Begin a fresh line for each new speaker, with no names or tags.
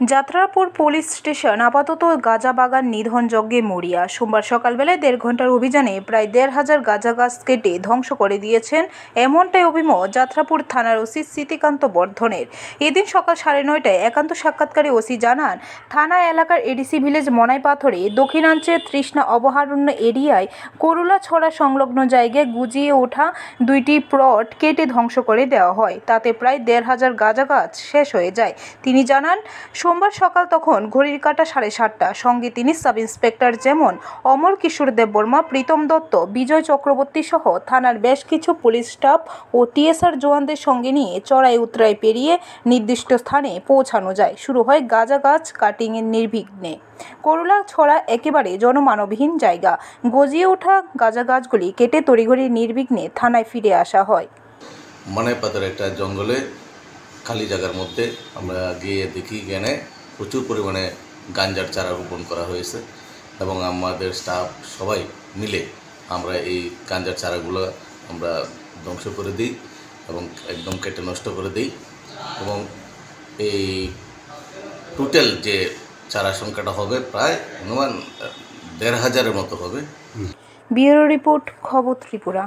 Jatrapur police station আপাতত গাঁজা বাগান নিধন যজ্ঞে মরিয়া। সোমবার সকালবেলায় 1.5 ঘন্টার অভিযানে প্রায় 1,500 গাঁজা গাছ কেটে ধ্বংস করে দিয়েছেন, এমনটাই অভিমত যাত্রাপুর থানার ওসি স্মৃতিকান্ত বর্ধনের। এদিন সকাল 9:30টায় একান্ত সাক্ষাৎকারে ওসি জানান, থানা এলাকার এডিসি ভিলেজ মনাই পাথরে দক্ষিণাঞ্চলের তৃষ্ণা অভয়ারণ্য এরিয়ায় করুলা ছড়া সংলগ্ন জায়গায় গুজিয়ে ওঠা 2টি প্লট কেটে ধ্বংস করে দেওয়া হয়। তাতে প্রায় 1,500 গাঁজা গাছ শেষ হয়ে যায়। তিনি জানান, সোমবার সকাল তখন ঘড়ির কাঁটা 7:30টা। সঙ্গে তিনি সাব ইন্সপেক্টর যেমন অমর কিশোর দেববর্মা, প্রীতম দত্ত, বিজয় চক্রবর্তী সহ থানার বেশ কিছু পুলিশ স্টাফ ও টিএসআর জওয়ানদের সঙ্গে নিয়ে চড়াই উতরাই পেরিয়ে নির্দিষ্ট স্থানে পৌঁছানো যায়। শুরু হয় গাঁজা গাছ কাটিংয়ের নির্বিঘ্নে। করুলা ছড়া একেবারে জনমানবহীন জায়গা। গজিয়ে ওঠা গাঁজা গাছগুলি কেটে তড়িঘড়ি নির্বিঘ্নে থানায় ফিরে আসা হয়।
মনাই পাথর একটা জঙ্গলে খালি জায়গার মধ্যে আমরা গিয়ে দেখি, এখানে প্রচুর পরিমাণে গাঞ্জার চারা রোপণ করা হয়েছে এবং আমাদের স্টাফ সবাই মিলে আমরা এই গাঞ্জার চারাগুলো আমরা ধ্বংস করে দিই এবং একদম কেটে নষ্ট করে দিই এবং এই টোটাল যে চারা সংখ্যাটা হবে প্রায় অনুমান 1,500-এর মতো হবে।
ব্যুরো রিপোর্ট, খবর ত্রিপুরা।